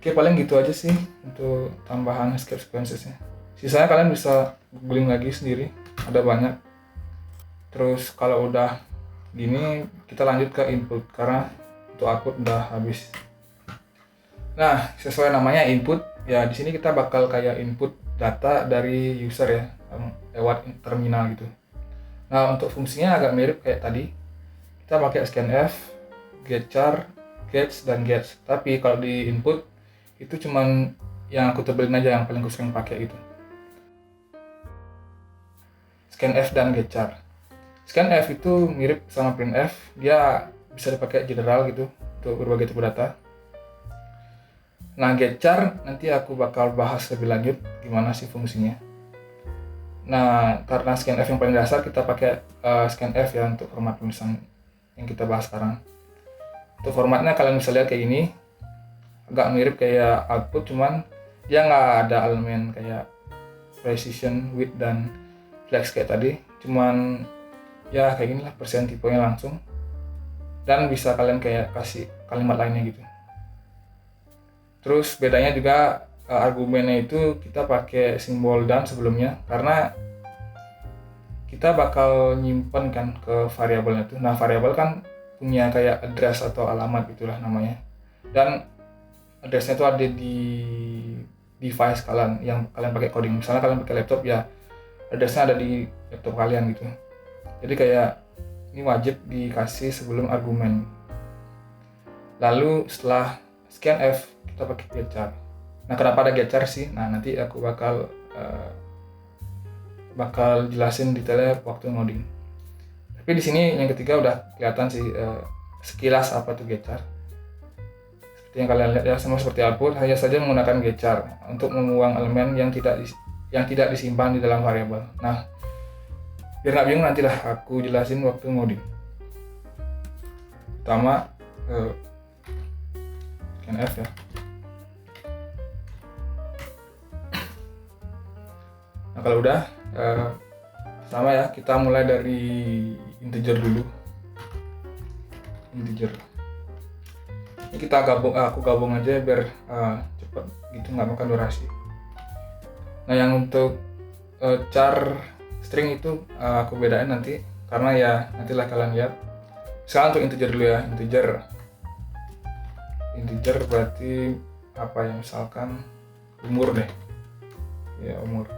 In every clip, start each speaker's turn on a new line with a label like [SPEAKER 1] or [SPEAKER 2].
[SPEAKER 1] Oke, paling gitu aja sih untuk tambahan escape sequencesnya. Sisanya kalian bisa googling lagi sendiri, ada banyak. Terus kalau udah gini kita lanjut ke input karena untuk output udah habis. Nah, sesuai namanya input, ya di sini kita bakal kayak input data dari user ya, lewat terminal gitu. Nah, untuk fungsinya agak mirip kayak tadi. Kita pakai scanf, getchar, getch, dan getch. Tapi kalau di input itu cuman yang aku tebelin aja, yang paling aku sering pakai gitu. Scanf dan getchar. Scanf itu mirip sama printf, dia bisa dipakai general gitu untuk berbagai tipe data. Nah, getchar nanti aku bakal bahas lebih lanjut gimana sih fungsinya. Nah, karena scanf yang paling dasar kita pakai scanf ya untuk format penulisan yang kita bahas sekarang. Untuk formatnya kalian bisa lihat kayak ini, agak mirip kayak output, cuman dia nggak ada elemen kayak precision, width, dan flex kayak tadi. Cuman ya kayak gini lah persen tipenya langsung, dan bisa kalian kayak kasih kalimat lainnya gitu. Terus bedanya juga argumennya itu kita pakai simbol dan sebelumnya karena kita bakal nyimpen kan ke variabelnya tuh. Nah, variabel kan punya kayak address atau alamat gitulah namanya. Dan addressnya itu ada di device kalian yang kalian pakai coding. Misalnya kalian pakai laptop ya, addressnya ada di laptop kalian gitu. Jadi kayak ini wajib dikasih sebelum argumen. Lalu setelah scanf kita pakai getchar. Nah, kenapa ada getchar sih? Nah, nanti aku bakal jelasin detailnya waktu ngoding. Tapi di sini yang ketiga udah kelihatan sih sekilas apa tuh getchar. Seperti yang kalian lihat ya, sama seperti output, hanya saja menggunakan getchar untuk membuang elemen yang tidak disimpan di dalam variabel. Nah, biar nggak bingung nantilah aku jelasin waktu ngoding. Pertama scanf ya. Nah, kalau udah sama ya, kita mulai dari integer dulu. Integer. Ini kita aku gabung aja biar cepat gitu, nggak makan durasi. Nah, yang untuk char string itu aku bedain nanti karena ya nantilah kalian lihat. Sekarang untuk integer dulu ya. Integer berarti apa ya, misalkan umur deh ya, umur.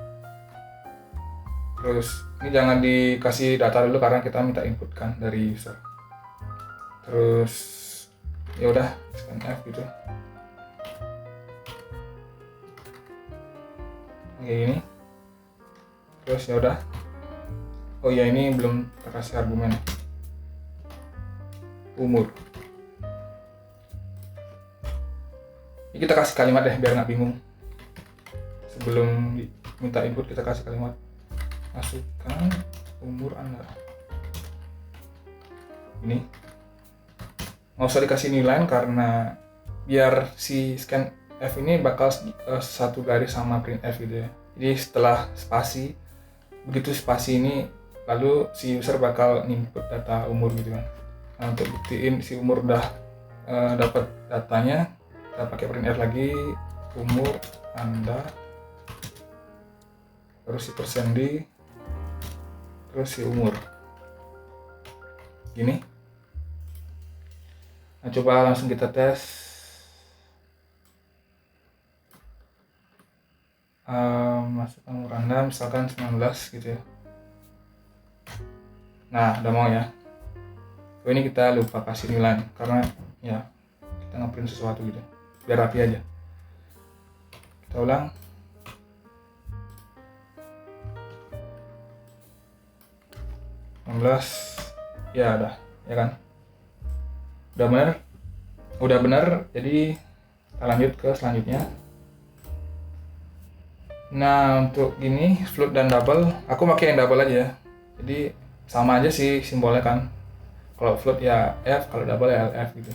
[SPEAKER 1] Terus ini jangan dikasih data dulu karena kita minta input kan dari user. Terus ya udah scanf gitu kayak gini. Terus ya udah, oh ya ini belum terkasih argumen umur. Ini kita kasih kalimat deh biar nggak bingung. Sebelum minta input kita kasih kalimat, masukkan umur Anda. Ini nggak usah dikasih nilai karena biar si scanf ini bakal satu garis sama printf gitu ya. Jadi setelah spasi, begitu spasi ini lalu si user bakal input data umur gitu kan. Nah, untuk buktiin si umur udah dapat datanya, kita pakai printf lagi, umur Anda, terus si persen di, terus si umur gini. Nah, coba langsung kita tes. Masukkan umur Anda misalkan 19 gitu ya. Nah, udah mau ya. So, ini kita lupa kasih nilai karena ya kita ngeprint sesuatu gitu biar rapi aja. Kita ulang. Ya udah, ya kan? Udah bener. Jadi kita lanjut ke selanjutnya. Nah, untuk gini float dan double, aku pakai yang double aja ya. Jadi sama aja sih simbolnya kan. Kalau float ya F, kalau double ya LF gitu.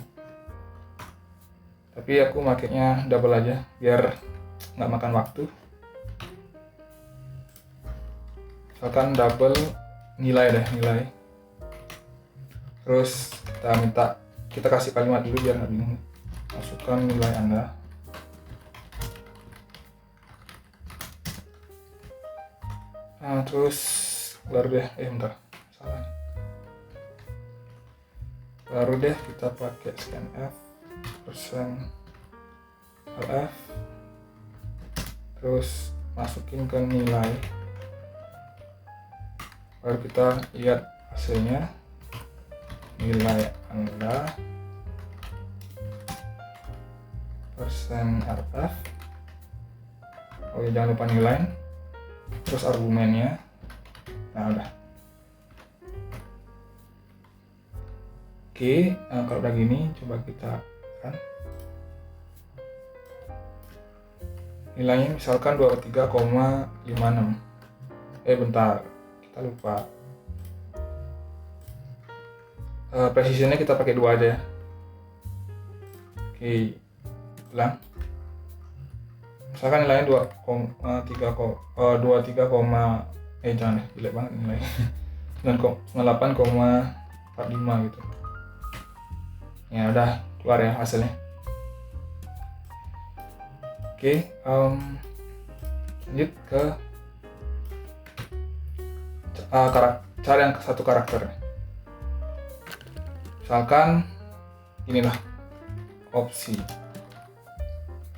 [SPEAKER 1] Tapi aku makainya double aja biar nggak makan waktu. Misalkan double nilai. Terus kita kasih kalimat dulu biar nggak bingung. Masukkan nilai Anda. Nah, terus baru deh bentar, salah. Baru deh kita pakai scanf %lf, terus masukin ke nilai, baru kita lihat hasilnya. Nilai Anda %rf, oh ya jangan lupa nilai, terus argumennya. Nah udah. Oke, nah kalau udah gini coba kita kan nilainya misalkan 23,56. Bentar, kita lupa. Precisionnya kita pakai 2 aja ya. Oke, ulang. Misalkan nilainya 23, jangan deh, jelek banget nilainya. 98,45 gitu. Ya udah keluar ya hasilnya. Oke, lanjut ke cara yang satu karakter. Misalkan inilah opsi,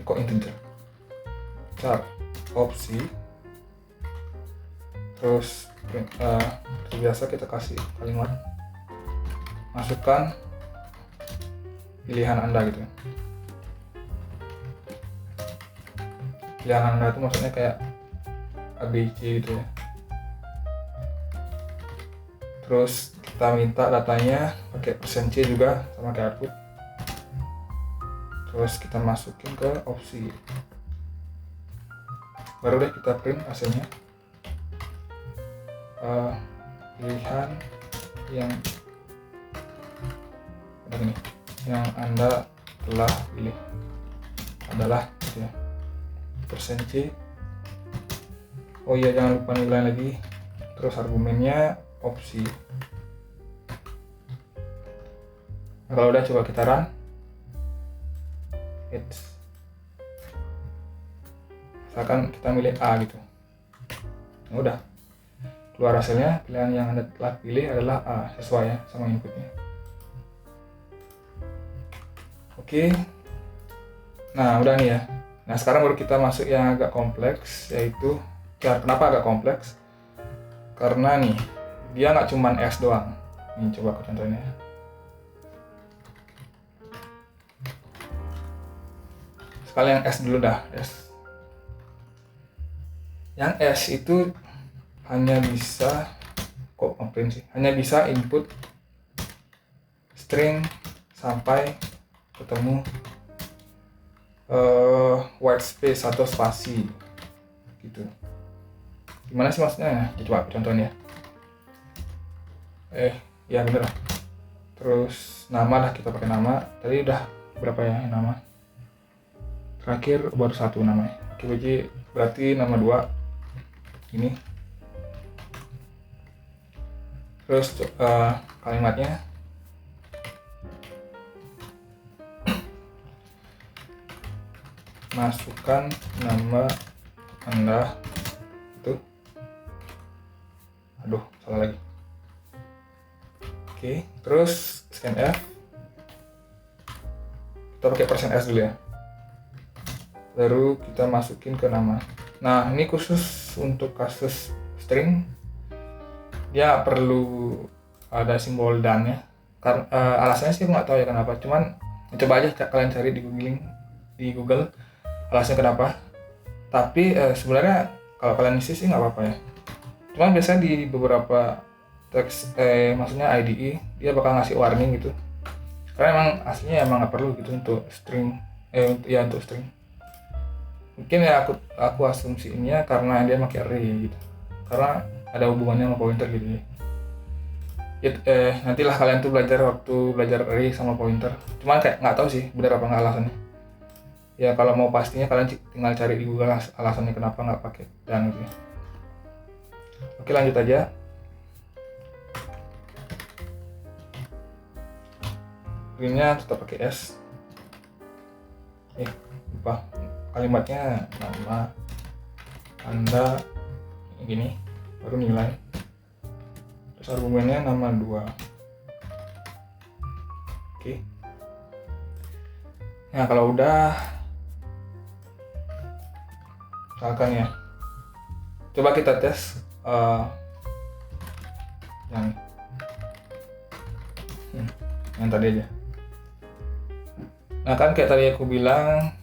[SPEAKER 1] kok integer, char opsi, terus biasa kita kasih kalimat, masukkan pilihan Anda gitu. Pilihan Anda itu maksudnya kayak ABC gitu ya. Terus kita minta datanya pakai %C juga sama kayak output. Terus kita masukin ke opsi. Baru deh kita print hasilnya. Pilihan yang ini, yang Anda telah pilih adalah gitu ya, %C. Oh iya, jangan lupa nilai lagi. Terus argumennya opsi. Nah, kalau udah coba kita run. Misalkan kita milih A gitu. Nah, udah keluar hasilnya. Pilihan yang Anda telah pilih adalah A, sesuai ya sama inputnya. Oke. Nah udah nih ya. Nah sekarang baru kita masuk yang agak kompleks, yaitu kenapa agak kompleks? Karena nih dia nggak cuman S doang. Nih coba aku contohin ya. Sekali yang S dulu dah, S. Yang S itu hanya bisa hanya bisa input string sampai ketemu white space atau spasi gitu. Gimana sih maksudnya? Ya, coba contohnya. Ya bener. Terus nama lah, kita pakai nama. Tadi udah berapa ya nama? Terakhir baru 1 namanya. Oke, berarti nama 2 ini. Terus kalimatnya masukkan nama Anda itu. Aduh, salah lagi. Oke, terus scanf. Kita pakai %s dulu ya. Baru kita masukin ke nama. Nah, ini khusus untuk kasus string. Dia perlu ada simbol dan ya. Karena alasannya sih aku nggak tahu ya kenapa. Cuman coba aja kalian cari di Google alasannya kenapa. Tapi sebenarnya kalau kalian isi sih nggak apa-apa ya. Cuman biasanya di beberapa teks maksudnya IDE dia bakal ngasih warning gitu. Karena emang aslinya emang nggak perlu gitu untuk string untuk string. Mungkin ya aku asumsinya karena dia pakai array gitu. Karena ada hubungannya sama pointer gitu ya. Nantilah kalian tuh belajar array sama pointer. Cuman kayak nggak tahu sih benar apa nggak alasannya. Ya kalau mau pastinya kalian tinggal cari di Google alasannya kenapa nggak pakai dan gitu ya. Oke, lanjut aja. Printnya tetap pakai S. Lupa kalimatnya nama Anda gini. baru nilai. Terus argumennya nama 2. Oke. Nah kalau udah, misalkan ya, coba kita tes yang tadi aja. Nah kan kayak tadi aku bilang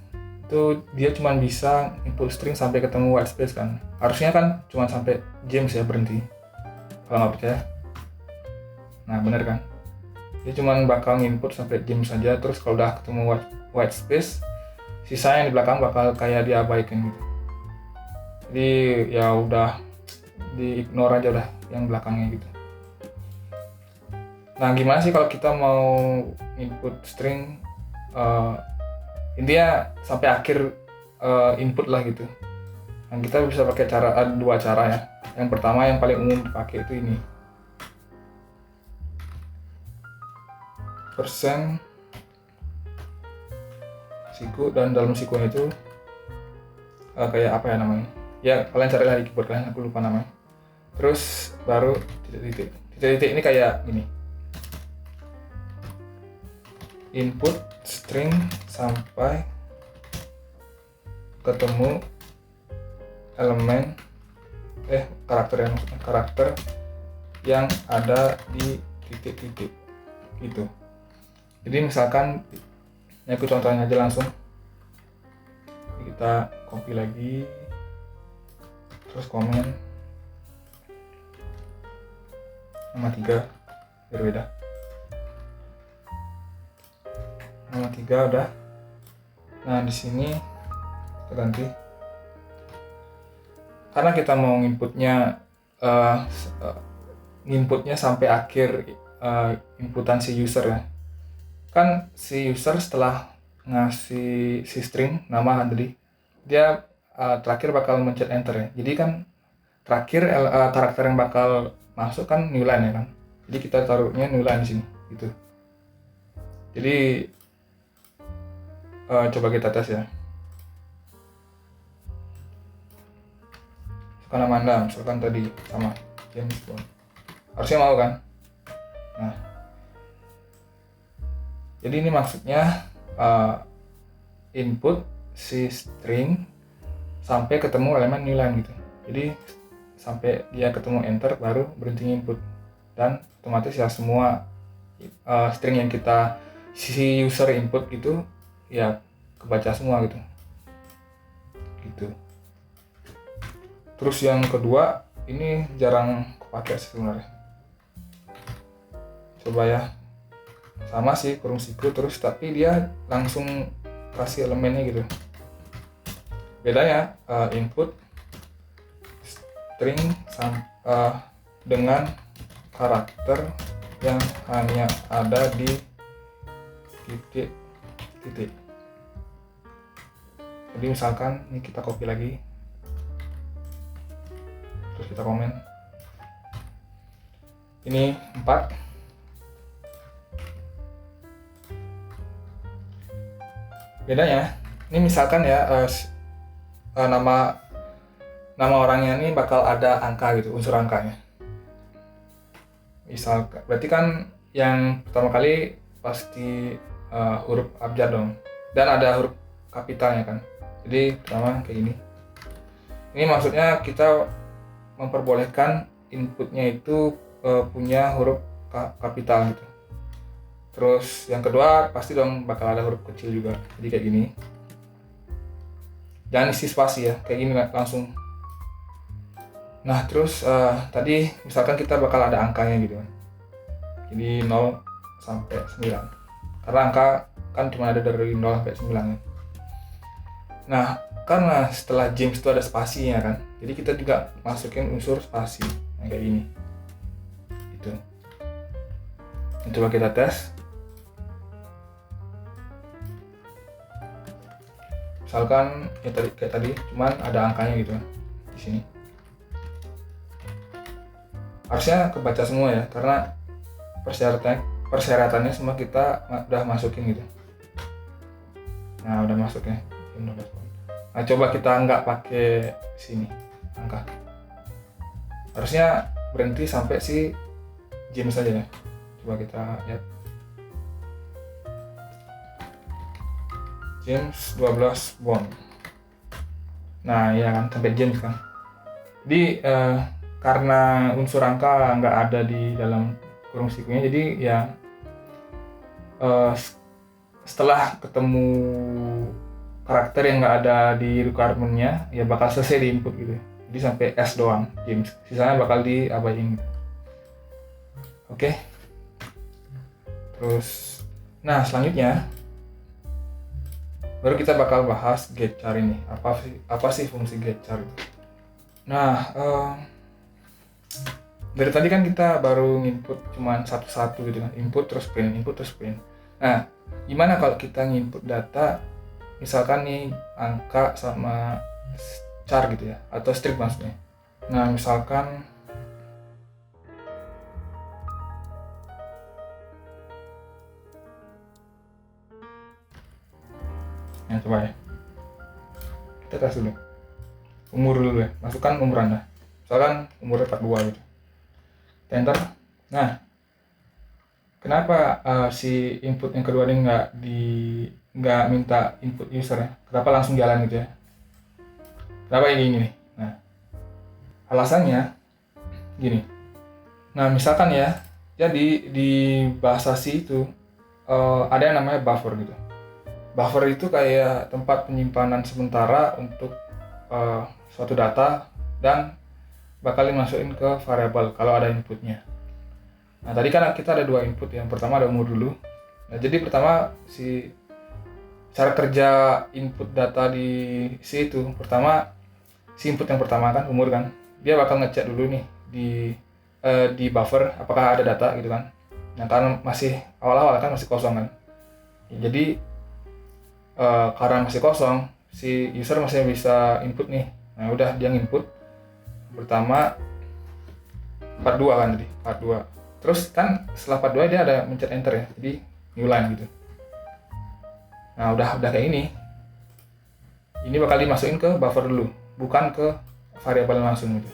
[SPEAKER 1] itu dia cuma bisa input string sampai ketemu white space kan. Harusnya kan cuma sampai James ya berhenti. Kalau nggak percaya, nah bener kan? Dia cuma bakal input sampai James saja. Terus kalau udah ketemu white space, sisa yang di belakang bakal kayak diabaikan gitu. Jadi ya udah di ignore aja udah yang belakangnya gitu. Nah gimana sih kalau kita mau input string intinya sampai akhir input lah gitu. Nah kita bisa pakai ada 2 cara ya. Yang pertama yang paling umum dipakai itu ini, persen siku, dan dalam sikunya itu kayak apa ya namanya, ya kalian cari lah di keyboard kalian, aku lupa namanya. Terus baru titik-titik ini kayak gini, input string sampai ketemu elemen karakter yang ada di titik-titik gitu. Jadi misalkan ini aku contohnya aja langsung, kita copy lagi, terus komen nama 3 berbeda. Nama 3 udah. Nah di sini kita ganti, karena kita mau inputnya sampai akhir inputan si user ya. Kan si user setelah ngasih si string nama tadi, dia terakhir bakal mencet enter ya. Jadi kan terakhir karakter yang bakal masuk kan new line ya kan. Jadi kita taruhnya new line di sini gitu. Jadi coba kita tes ya. Misalkan nama Anda, misalkan tadi sama James Bond. Harusnya mau kan? Nah, jadi ini maksudnya input si string sampai ketemu elemen new line gitu. Jadi sampai dia ketemu enter baru berhenti input, dan otomatis ya semua string yang si user input gitu ya kebaca semua gitu. Terus yang kedua ini jarang kepake sebenarnya. Coba ya, sama sih kurung siku terus, tapi dia langsung kasih elemennya gitu. Bedanya input string dengan karakter yang hanya ada di titik. Jadi misalkan ini kita copy lagi, terus kita komen ini 4. Bedanya ini misalkan ya nama orangnya ini bakal ada angka gitu, unsur angkanya. Misal berarti kan yang pertama kali pasti huruf abjad dong, dan ada huruf kapitalnya kan. Jadi pertama kayak gini. Ini maksudnya kita memperbolehkan inputnya itu punya huruf kapital gitu. Terus yang kedua pasti dong bakal ada huruf kecil juga. Jadi kayak gini. Jangan isi spasi ya, kayak gini langsung. Nah terus tadi misalkan kita bakal ada angkanya gitu kan. Jadi 0 sampai 9. Karena angka kan cuma ada dari 0 sampai 9 ya. Nah karena setelah James itu ada spasinya kan, jadi kita juga masukin unsur spasi yang kayak gini gitu. Coba kita tes. Misalkan ya kayak tadi cuman ada angkanya gitu kan di sini. Harusnya kebaca semua ya, karena persyaratannya semua kita udah masukin gitu. Nah udah masuk ya. Nah coba kita nggak pakai sini angka, Harusnya berhenti sampai si James saja ya. Coba kita lihat. James 12 Bond. Nah ya kan, sampai James kan. Jadi karena unsur angka nggak ada di dalam kurung sikunya, jadi ya setelah ketemu karakter yang nggak ada di requirement-nya, ya bakal selesai di input gitu. Jadi sampai S doang James, sisanya bakal diabaikan gitu. Oke. Terus, nah selanjutnya baru kita bakal bahas getchar ini. Apa sih fungsi getchar itu? Nah, dari tadi kan kita baru input cuman satu-satu gitu kan, input terus print. Nah, gimana kalau kita nginput data, misalkan nih angka sama char gitu ya, atau string maksudnya. Nah, misalkan coba ya, kita tes dulu umur dulu ya, masukkan umur Anda, misalkan umurnya 42 gitu, enter. Nah, kenapa si input yang kedua ini nggak minta input user ya? Kenapa langsung jalan gitu ya? Kenapa ini nih? Nah, alasannya gini. Nah, misalkan ya, jadi di bahasa C itu ada yang namanya buffer gitu. Buffer itu kayak tempat penyimpanan sementara untuk suatu data dan bakal dimasukin ke variabel kalau ada inputnya. Nah, tadi kan kita ada dua input. Yang pertama ada umur dulu. Nah, jadi pertama cara kerja input data di C itu, pertama si input yang pertama kan umur kan, dia bakal ngecek dulu nih di buffer apakah ada data gitu kan. Nah, karena masih awal-awal kan masih kosong kan. Ya, jadi karena masih kosong, si user masih bisa input nih. Nah, udah dia input pertama 42 kan tadi, 42. Terus kan setelah 42 dia ada mencet enter ya, jadi new line gitu. Nah, udah kayak ini bakal dimasukin ke buffer dulu, bukan ke variabel langsung gitu.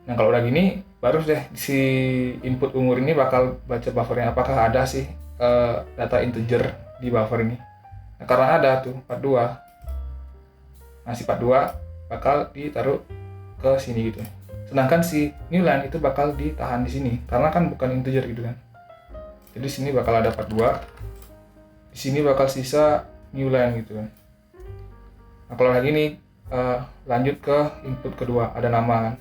[SPEAKER 1] Nah, kalau udah gini, baru deh si input umur ini bakal baca buffernya apakah ada sih data integer di buffer ini. Nah, karena ada tuh 42, nah si 42 bakal ditaruh ke sini gitu. Sedangkan si new line itu bakal ditahan di sini karena kan bukan integer gitu kan. Jadi sini bakal ada 42, di sini bakal sisa new line gitu kan. Nah, kalau lagi ini lanjut ke input kedua, ada nama kan.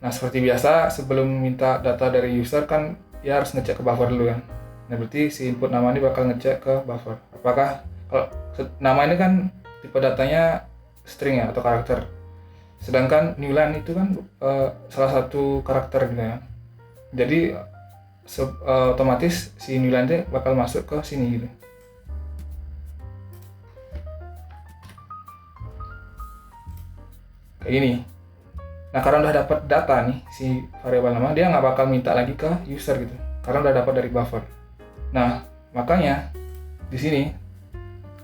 [SPEAKER 1] Nah, seperti biasa sebelum minta data dari user kan ya harus ngecek ke buffer dulu kan. Nah, berarti si input nama ini bakal ngecek ke buffer. Apakah kalau nama ini kan tipe datanya string ya atau karakter. Sedangkan new line itu kan salah satu karakter gitu ya. Jadi otomatis si new line itu bakal masuk ke sini gitu. Kayak gini. Nah, karena udah dapat data nih si variabel nama, dia nggak bakal minta lagi ke user gitu. Karena udah dapat dari buffer. Nah, makanya di sini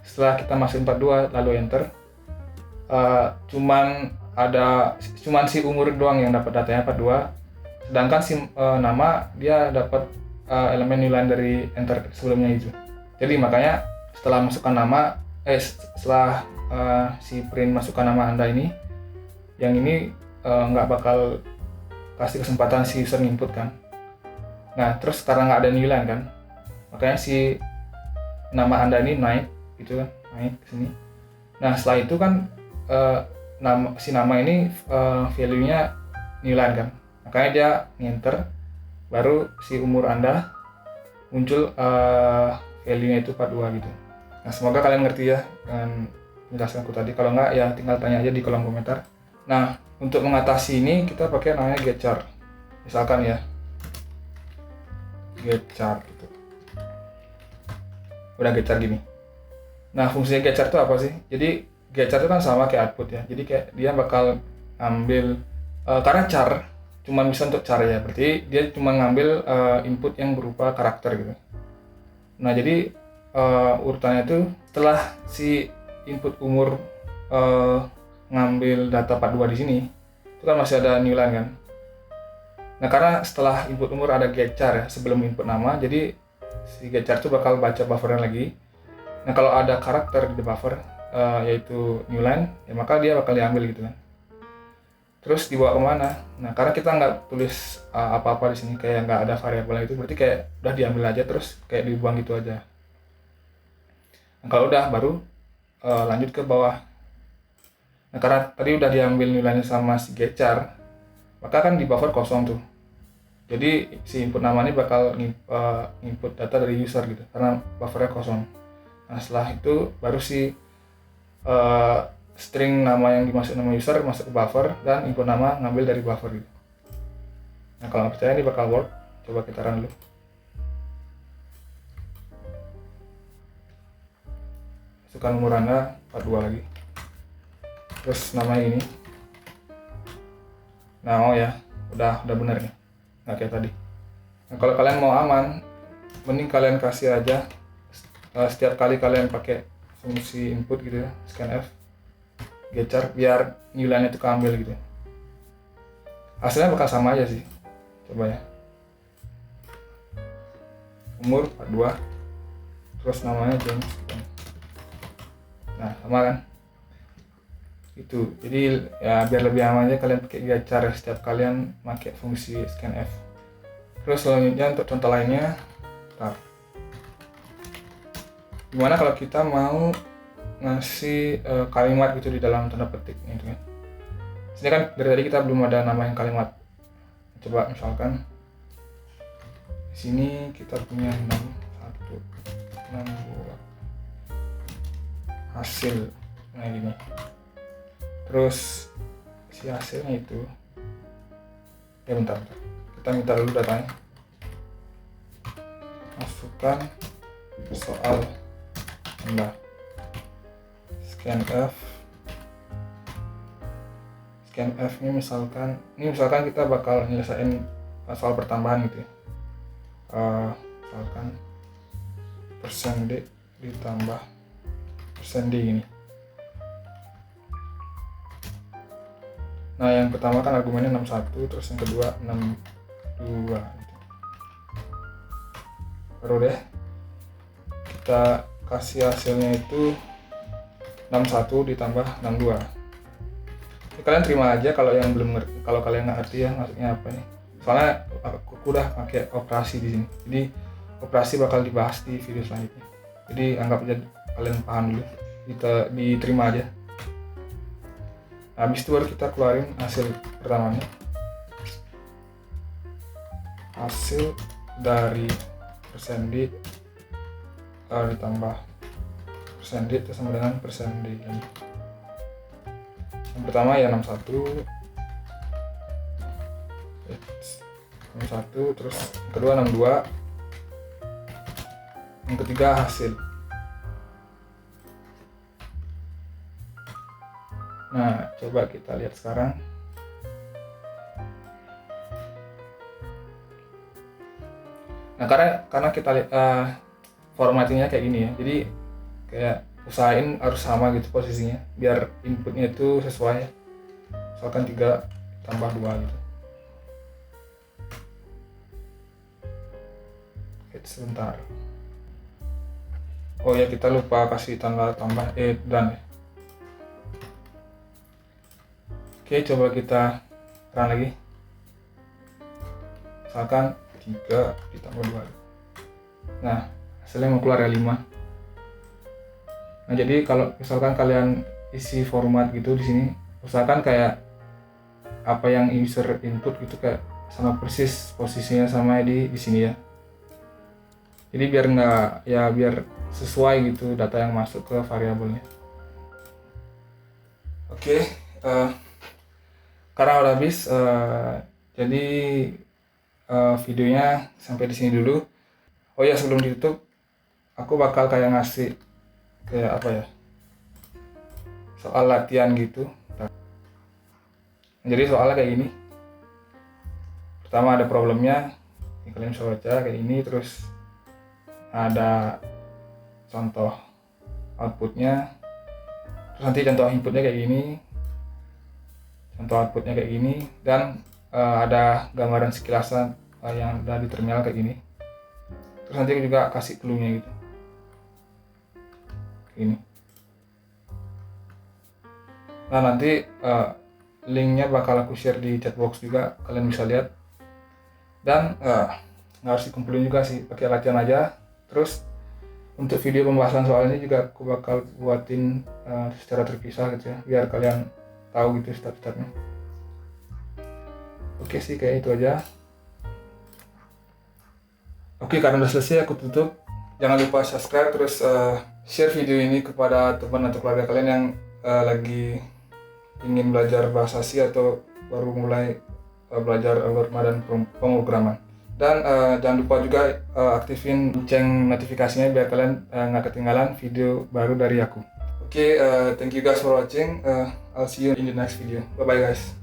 [SPEAKER 1] setelah kita masukin 42 lalu enter, cuman si umur doang yang dapat datanya 42, sedangkan si nama dia dapat elemen new line dari enter sebelumnya itu. Jadi makanya setelah masukkan nama setelah si print masukkan nama Anda ini, yang ini nggak bakal kasih kesempatan si user input kan. Nah, terus karena nggak ada new line kan, makanya si nama Anda ini naik gitu kan, naik ke sini. Nah, setelah itu kan nama ini value-nya new line kan, makanya dia enter, baru si umur Anda muncul value-nya itu 42 gitu. Nah, semoga kalian ngerti ya dengan penjelasanku tadi. Kalau nggak ya tinggal tanya aja di kolom komentar. Nah, untuk mengatasi ini kita pakai namanya getchar. Misalkan ya getchar gitu. Udah getchar gini. Nah, fungsinya getchar itu apa sih? Jadi getchar itu kan sama kayak output ya. Jadi kayak dia bakal ambil karena char cuma bisa untuk char ya. Berarti dia cuma ngambil input yang berupa karakter gitu. Nah, jadi urutannya itu setelah si input umur ngambil data 42 di sini, itu kan masih ada new line kan. Nah karena setelah input umur ada getchar ya sebelum input nama, jadi si getchar itu bakal baca buffernya lagi. Nah kalau ada karakter di buffer yaitu new line, ya maka dia bakal diambil gitu kan. Terus dibawa kemana? Nah karena kita nggak tulis apa-apa di sini, kayak nggak ada variabel itu, berarti kayak udah diambil aja terus kayak dibuang gitu aja. Nah kalau udah baru lanjut ke bawah. Nah karena tadi udah diambil nilainya sama si getchar, maka kan di buffer kosong tuh. Jadi si input nama ini bakal input data dari user gitu, karena buffernya kosong. Nah setelah itu baru si string nama yang dimasuk nama user masuk ke buffer dan input nama ngambil dari buffer gitu. Nah kalau nggak percaya ini bakal work, coba kita run dulu. Masukkan umur Anda 42 lagi. Terus namanya ini. Nah oh ya, udah bener nih, nggak kayak tadi. Nah kalau kalian mau aman, mending kalian kasih aja setiap kali kalian pakai fungsi input gitu ya, scanf getchar, biar nilainya itu keambil gitu. Hasilnya bakal sama aja sih, coba ya. Umur 42, terus namanya James. Nah sama kan itu. Jadi ya biar lebih aman aja kalian pakai getchar setiap kalian pakai fungsi scanf. Terus selanjutnya untuk contoh lainnya, gimana kalau kita mau ngasih kalimat gitu di dalam tanda petik gitu kan. Sini kan dari tadi kita belum ada nama yang kalimat. Coba misalkan di sini kita punya 62 hasil, nah gini. Terus si hasilnya itu ya bentar. Kita minta dulu datanya. Masukkan soal Anda. Scanf ini misalkan kita bakal nyelesain soal pertambahan gitu ya. Misalkan %d ditambah %d gini. Nah yang pertama kan argumennya 61, terus yang kedua 62 gitu. Baru deh kita kasih hasilnya itu 61 ditambah 62. Ini kalian terima aja kalau yang belum ngerti, kalau kalian nggak ngerti ya maksudnya apa nih. Soalnya aku udah pakai operasi di sini. Jadi operasi bakal dibahas di video selanjutnya. Jadi anggap aja kalian paham dulu. Kita diterima aja. Habis itu baru kita keluarin hasil pertamanya. Hasil dari %d ditambah %d itu sama dengan %d ini. Yang pertama ya 61, terus yang kedua 62, yang ketiga hasil. Nah coba kita lihat sekarang. Nah karena kita lihat formattingnya kayak gini ya, jadi kayak usahain harus sama gitu posisinya biar inputnya itu sesuai. Misalkan 3 tambah 2 gitu. Oke, sebentar. Oh ya, kita lupa kasih tanggal tambah dan ya. Oke, coba kita run lagi. Misalkan 3 ditambah 2. Nah hasilnya mau keluar ya 5. Nah jadi kalau misalkan kalian isi format gitu di sini, usahakan kayak apa yang user input gitu kayak sama persis posisinya sama di sini ya. Jadi biar sesuai gitu data yang masuk ke variabelnya. Oke, karena udah habis, jadi videonya sampai di sini dulu. Oh ya, sebelum ditutup, aku bakal kayak ngasih kayak apa ya, soal latihan gitu. Jadi soalnya kayak gini. Pertama ada problemnya, ini kalian bisa baca kayak ini, terus ada contoh outputnya, terus nanti contoh inputnya kayak gini, untuk outputnya kayak gini, dan ada gambaran sekilasan yang ada di terminal kayak gini. Terus nanti aku juga kasih clue-nya gitu, ini. Nah nanti linknya bakal aku share di chat box juga, kalian bisa lihat. Dan nggak harus dikumpulin juga sih, pakai latihan aja. Terus untuk video pembahasan soal ini juga aku bakal buatin secara terpisah gitu ya, biar kalian tahu gitu step-stepnya. Oke sih, kayak itu aja. Oke, karena udah selesai aku tutup. Jangan lupa subscribe, terus share video ini kepada teman atau keluarga kalian yang lagi ingin belajar bahasa C atau baru mulai belajar algoritma dan pemrograman. Dan jangan lupa juga aktifin lonceng notifikasinya biar kalian nggak ketinggalan video baru dari aku. Oke, thank you guys for watching. I'll see you in the next video. Bye bye guys.